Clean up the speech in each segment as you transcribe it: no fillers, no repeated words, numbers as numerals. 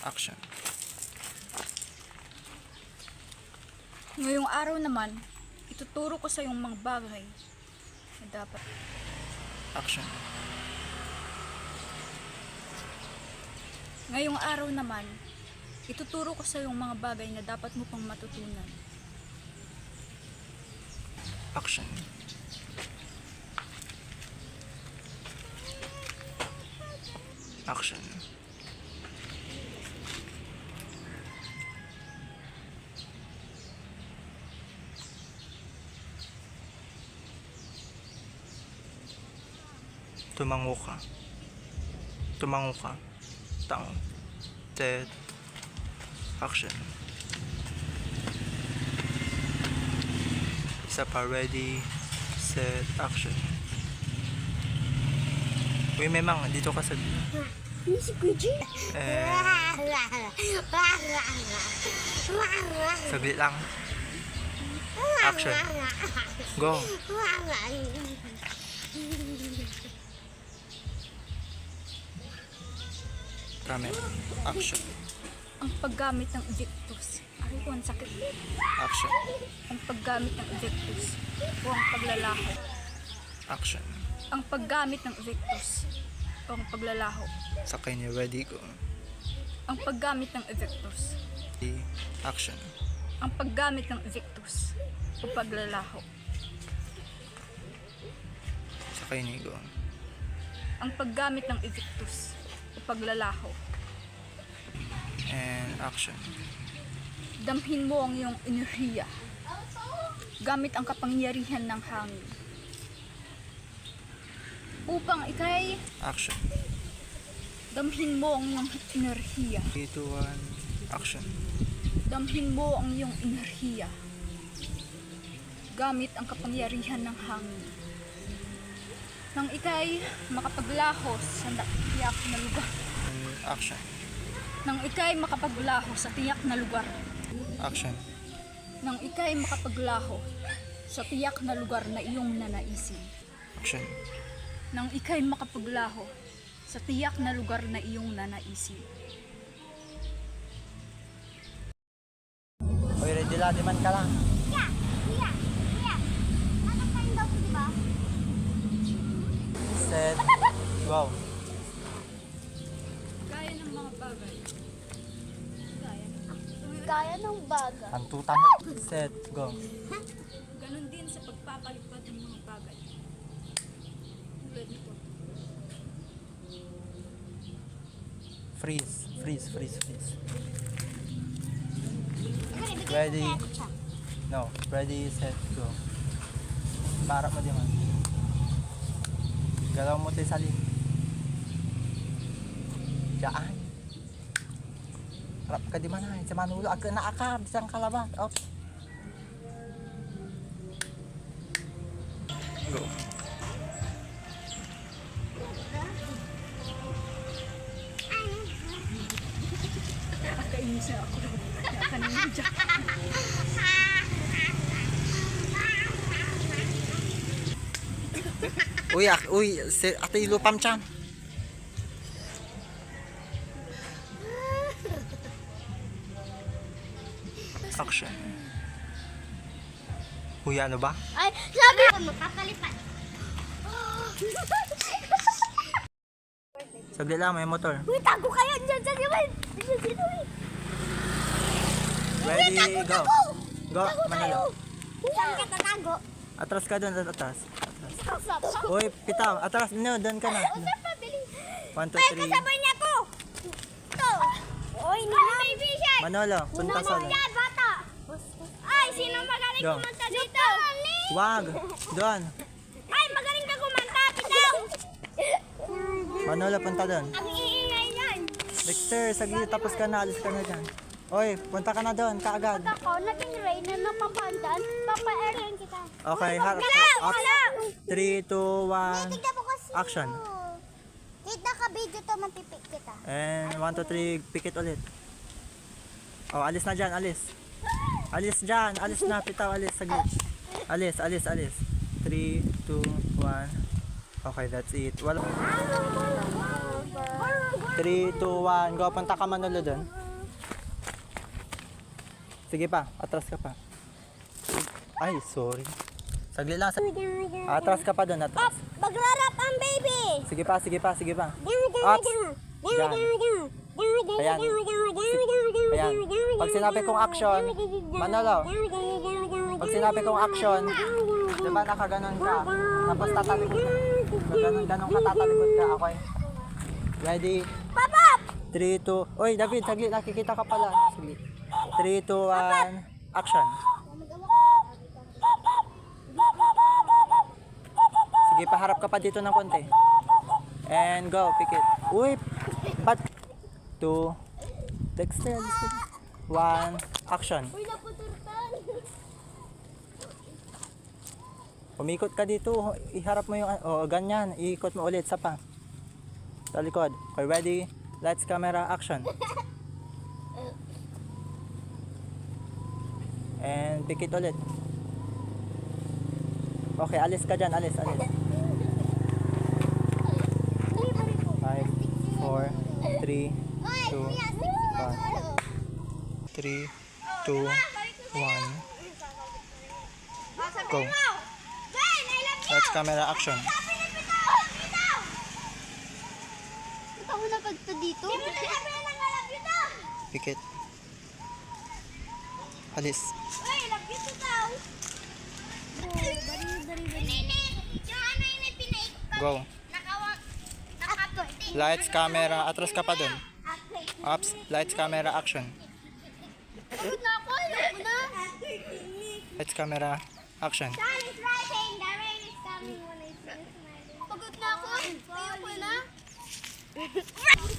Action. Ngayong araw naman, ituturo ko sa iyong mga bagay na dapat. Action. Ngayong araw naman, ituturo ko sa iyong mga bagay na dapat mo pang matutunan. Action. Action. Tumango ka. Tumango ka. Tango. Dead. Action. Isa pa. Ready. Set. Action. Uy, memang. Dito ka sa... Si Kuji. Saglit lang. Action. Go. Tama. Action. Ang paggamit ng Invictus. Aray ko, ang sakit. Action. Ang paggamit ng Invictus o ang paglalaho. Action. Ang paggamit ng Invictus o ang paglalaho. Sakay ni ready go. Ang paggamit ng Invictus. Action. Ang paggamit ng Invictus o paglalaho. Sakay ni go. Ang paggamit ng Invictus o paglalaho. And action. Damhin mo ang iyong enerhiya gamit ang kapangyarihan ng hangin upang ikay Action. damhin mo ang iyong enerhiya 3, 2, 1. Action. damhin mo ang iyong enerhiya gamit ang kapangyarihan ng hangin nang ikay makapaglahos sa tiyak na lugar And action. nang ikay makapaglaho sa tiyak na lugar Action. nang ikay makapaglaho sa tiyak na lugar na iyong nanaisin Action. nang ikay makapaglaho sa tiyak na lugar na iyong nanaisin. Uy, ready lang. Diman ka lang. Ano kayo daw, di ba? Set. Go. Gaya ng mga bagay. Gaya ng baga. Antutan. Set. Go. Ganon din sa pagpapalipad ng mga bagay. Tulad nito. Freeze. Freeze. Freeze. Freeze. Ready? Ready. No. Ready, set, go. Para mo di man. Galaw mo tayo sa lin. Diyan. Harap ka di man ay. Sa manulo. Agka naakab. Isang kalabas. Okay. Go. Nakakainis na ako. Nakakaninig ako. Uy, ate ilupam chan. Action. Uy, ano ba? Ay, sabi ko makapalipad. Saglit lang, may motor. Uy, tago kayo dyan sa diwan. Sino eh? Ready, go. Go, Manalo. Saan ka tatago? Atras ka doon, atras. Usap. Uy, pitaw, atras. No, doon ka na. Usap pa, bilis. 1, 2, Ay, 3. kasabay niya po. Ito. Uy, nila. Baby shark. Manolo, punta solo. Yan, bata. Ay, sino magaling Go. kumanta dito? Wag, doon. Ay, magaling ka kumanta, bitaw. Manolo, punta doon. Ang iingay yan. Dexter, saglit, tapos ka na, alis ka na dyan. Uy, punta ka na doon, kaagad. Ako, naging rain na napapandan. Papa-airline kita. Okay, harap. Wala. 3, 2, 1. Tignan mo kasi. Action. Kita ka video to, mapipik kita. And 1, 2, 3, pikit ulit. Oh, alis na dyan, alis. Alis dyan, alis na, pitaw, alis, saglit. Alis. 3, 2, 1. Okay, that's it. Wala. 3, 2, 1. Go, punta ka Manolo doon. Sige pa, atras ka pa. Ay, sorry. Saglit lang. Atras ka pa doon, atras. Magrarap ang baby! Sige pa, sige pa, sige pa. Ups. Diyan. Ayan. Ayan. Pag sinabi kong action, Manolo. Pag sinabi kong action, di ba nakaganon ka? Tapos tatalikod ka. Ganon ka, tatalikod ka. Okay. Ready? Papa! 3, 2, Oy, David, saglit, nakikita ka pala. Saglit. 3, 2, 1, action. Sige, paharap ka pa dito ng konti. And go, pick it. Uy, but 2, Dexter, 1, action. Uy, naputurtan! Umikot ka dito, iharap mo yung, ganyan, iikot mo ulit, sa pa. Sa likod. Okay, ready? Lights, camera, action. And pick it ulit. Okay, alis ka dyan, alis. 5, 4, 3, 2, 1. 3, 2, 1. Go. Lights, camera, action. Ikaw na pagto dito? Di mo na sabi na love you daw! Pick it. Alis. Uy, love you daw! Yung ano yung pinaikot Go. nakapagti. Lights, camera, atras ka pa dun. Ups, lights, camera, action. Pagod na ako, ayoko na. Lights, camera, action. Sun is rising, the rain is coming when it's smiling. Pagod na ako, ayoko na. Bari.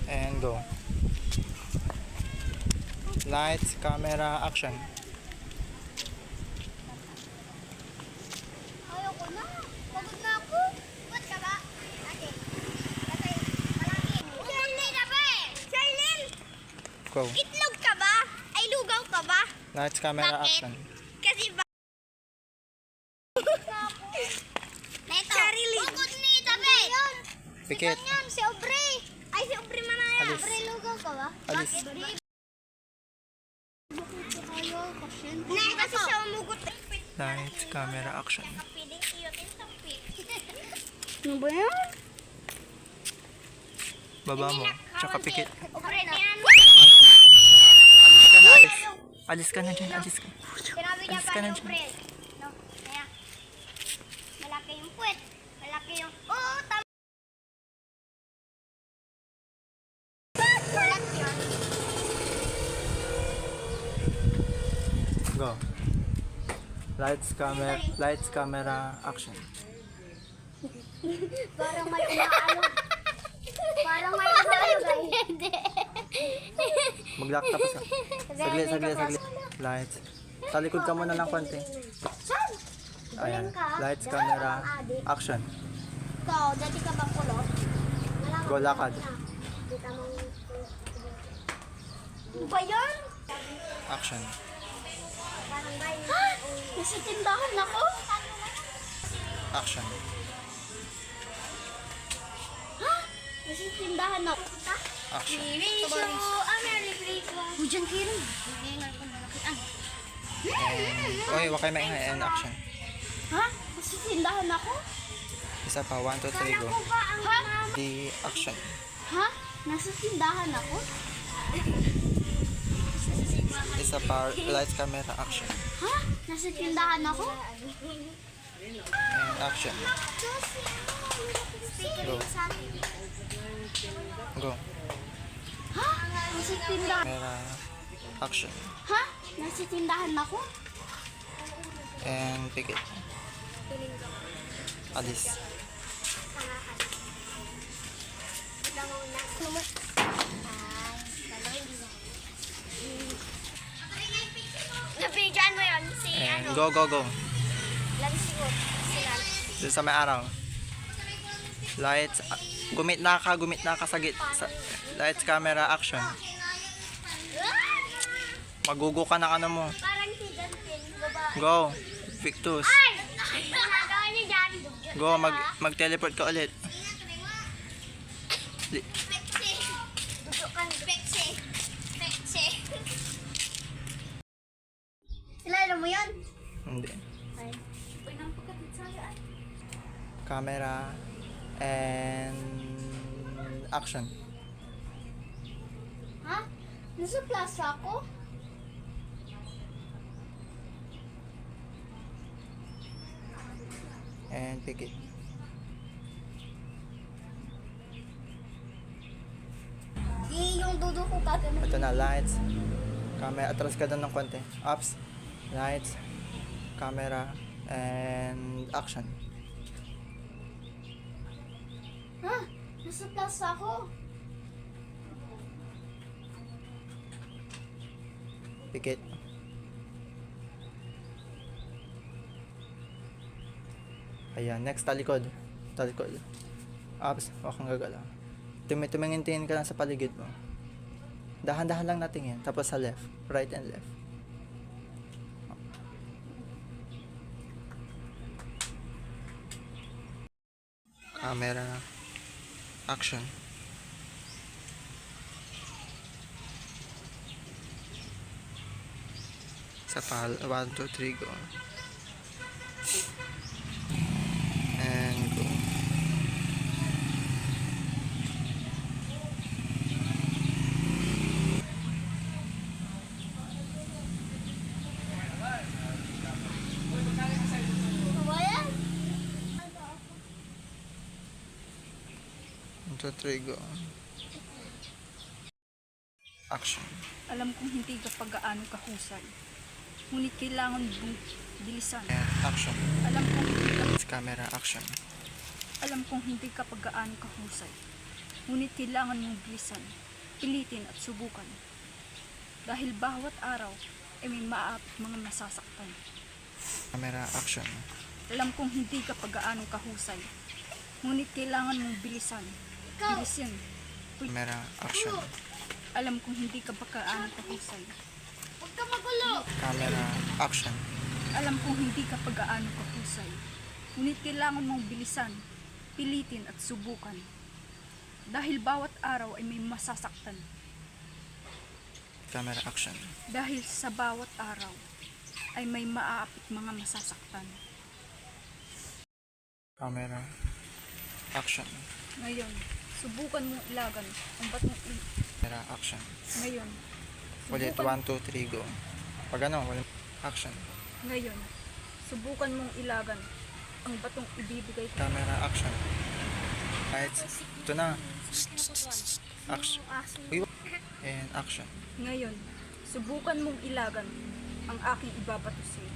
And go. Lights, camera, action. Ayoko na. Pagod na ako. Ba't ka ba? Kasi malaki. Charlene na ba eh? Charlene, Go. itlog ka ba? Ay, lugaw ka ba? Lights, camera, Bakit? action. Kasi ba? Neto. Charlene. Pagod ni Tabe. Pick it. Yan, si Obre. Ay, si Obre manaya. Alis. Obre, lugaw ka ba? Alis. Bakit? Nay, kasi siya umugot. Lights, camera, action. Piling iyotin sa pit. Ano ba yan? Baba mo. Tsaka pick it. Obre na yan. Alis ka na, alis. Alis ka na dyan, alis ka. Sinabi niya Alis pa ka ni na dyan. Obre. No, kaya. Malaki yung puwet. Malaki yung... Oo, tama. Kulat yun. Go. Lights, camera, action. Parang may umaalog. Parang may umaalog. Hindi. Mag-lock tapos ka. Saglit. Lights. Talikod ka muna ng konti. Saan? Ayan. Lights, camera, action. Ikaw, dati ka bang kulot? Go, lakad. Kita mong... Ano ba yan? Action. Ha? Nasa tindahan ako? Action. Ha? Nasa tindahan ako? Action. Hujan kirin. Oy, wag kayo maingay. And action. Ha? Nasa tindahan ako? Isa pa. 1, 2, 3, go. Ha? The action. Ha? Nasa tindahan ako? Isa pa. Lights, camera, action. Ha? Nasa tindahan ako? And action. Go. Go. Ha? Nasa tindahan? Camera, action. Ha? Nasa tindahan ako? And pick it. Alis. Nabidyan mo yun si And go. Lansi ko. Dun sa may araw. Lights. Gumit na ka lights, camera, action. Magugo ka ng ano mo. Parang si Dantin. Babae. Go. Victus. Ay! Ginagawa niyo dyan. Go, mag-teleport ka ulit. Peksi. Dudukan. Peksi. Peksi. Kilala mo yun? Hindi. Ay. Uy, nang pagkatid sa'yo ay. Camera and action. Ha? Nasa plaza ako? And pick it. Di yung dudo ko gagawin. Ito na, lights. Camera, atras ka doon ng konti. Ups, lights, camera, and action. Ha? Nasa plaza ako? Pikit. Ayan, next, talikod. Talikod. Ups, huwag kang gagalaw. Tumingin-tingin ka lang sa paligid mo. Dahan-dahan lang natin yan. Tapos sa left, right and left. Camera, action. Sa 1, 2, 3, go. And go. Kawayan? 1, 2, 3, go. Action. Alam kong hindi ka pag-aano kahusay. Ngunit kailangan mong bilisan. And action. Alam kong hindi ka, Camera, action. alam kong hindi ka pag-aano kahusay. Ngunit kailangan mong bilisan, pilitin at subukan. Dahil bawat araw ay may maaapit mga masasaktan. Camera, action. Alam kong hindi ka pag-aano kahusay. Ngunit kailangan mong bilisan. Ikaw. Bilisan. Camera, action. Alam kong hindi ka pag-aano kahusay. Huwag ka magulo. Camera, action. Alam kong hindi ka pag-aano kahusay. Ngunit kailangan mong bilisan, pilitin at subukan. Dahil bawat araw ay may masasaktan. Camera, action. Dahil sa bawat araw ay may maaapit mga masasaktan. Camera, action. Ngayon, subukan mong ilagan ang batong Camera, action. Ngayon, Ulit, 1, 2, 3, go. Pag ano, action. ngayon, subukan mong ilagan ang batong ibibigay ko. Camera, action. Lights. Ito na. Action. Uy, and action. Ngayon, subukan mong ilagan ang aking ibabato sa iyo.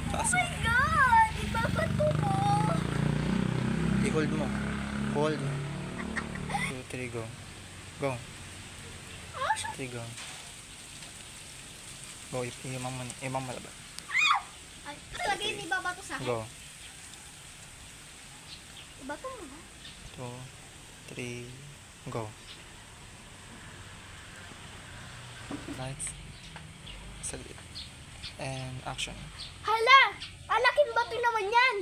Taas mo. God! Ibabato mo! I-hold mo. Hold. 2, 3, go. Go. 3, go. Go, imang malaban. Ay, talaga yung ibabato sa akin? Go. Ibato mo ba? 2, 3, go. Lights. Salit. And action. Hala! Alaking bato naman yan!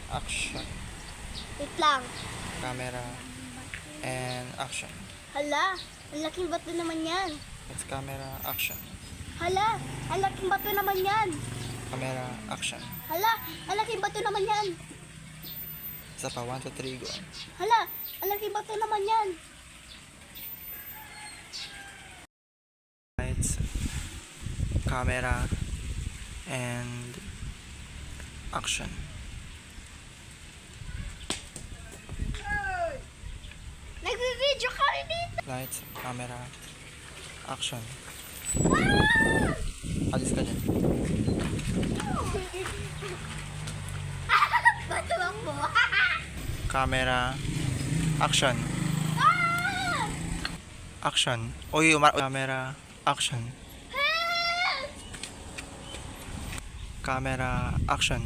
Action. Wait lang. Camera. And action. Hala! Ang laking bato naman yan. It's camera, action. Hala! Ang laking bato naman yan. Camera, action. Hala! Ang laking bato naman yan. Isa pa, 1, 2, 3, go. Hala! Ang laking bato naman yan. Lights. Camera. And action. Nagbe-video ka rin dito. Lights, camera, action. Alis ka dyan. Bato ako. Camera, action. Action. Uy, camera, action. Camera, action.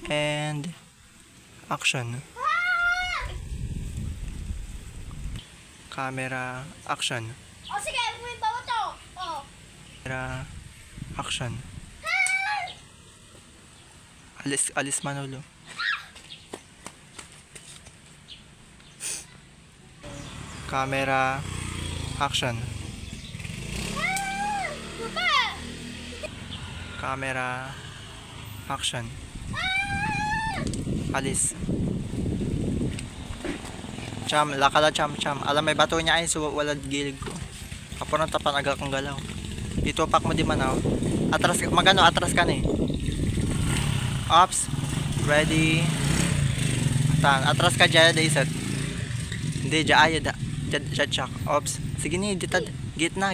And action. Camera, action. O sige, may bato. O. Camera, action. Alis Manolo. Camera, action. Papa! Camera, action. Alis. Cham, lakala cham. Alam may bato niya ay so wala gilid ko. Kapuro tapan aga kang galaw. Itupak mo di manaw. Atras magano atras ka ni. Ops. Ready. Tan, atras ka dyan isat. Hindi dyan ayo da. Dyan chak. Ops. Sige ni ditad gitna.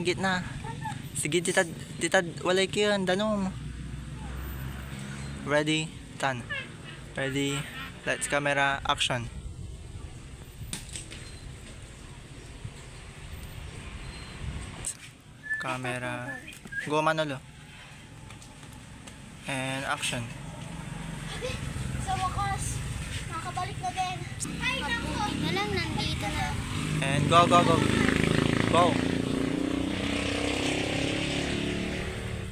Sige ditad walay kiyan danom. Ready. Tan. Ready. Let's camera action. Camera. Go Manolo. And action. Sa wakas, nakabalik na din. Ay, mabuti na lang, nandito na. And go. Go.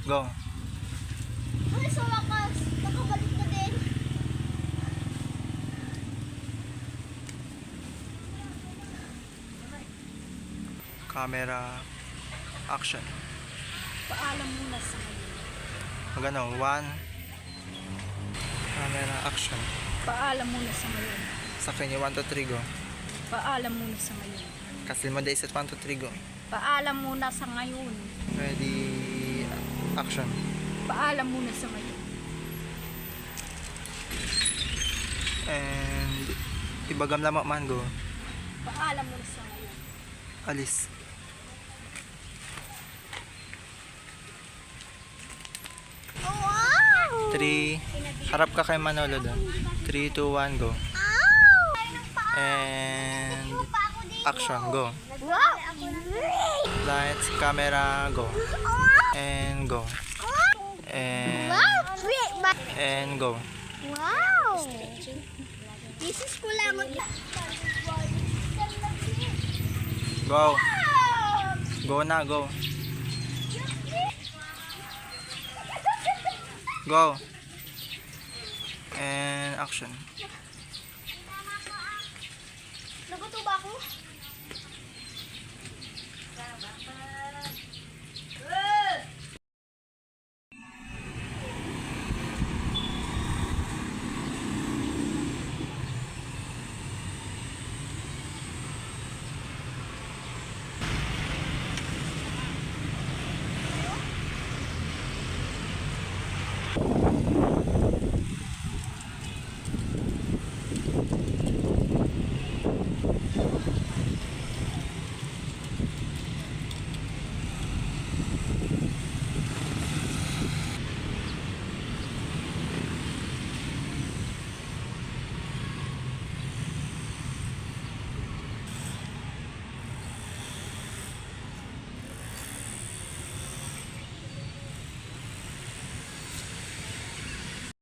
Go. Ay, sa wakas, nakabalik na din. Camera action. Paalam muna sa ngayon. Magano, 1. Camera action. Paalam muna sa ngayon. Sa kanya 1 to 3 go. Paalam muna sa ngayon. Kasi mo day set 1 to 3 go. Paalam muna sa ngayon. Ready action. Paalam muna sa ngayon. And ibagam lama man go. Paalam muna sa ngayon. Alis. Wow! 3. Harap ka kay Manolo doon. 3, 2, 1 go. And action go. Wow! Lights, camera, go. And go. And go. Wow! This is kulangot. Go. Go na, go. Go. And action. Naguto ba ako?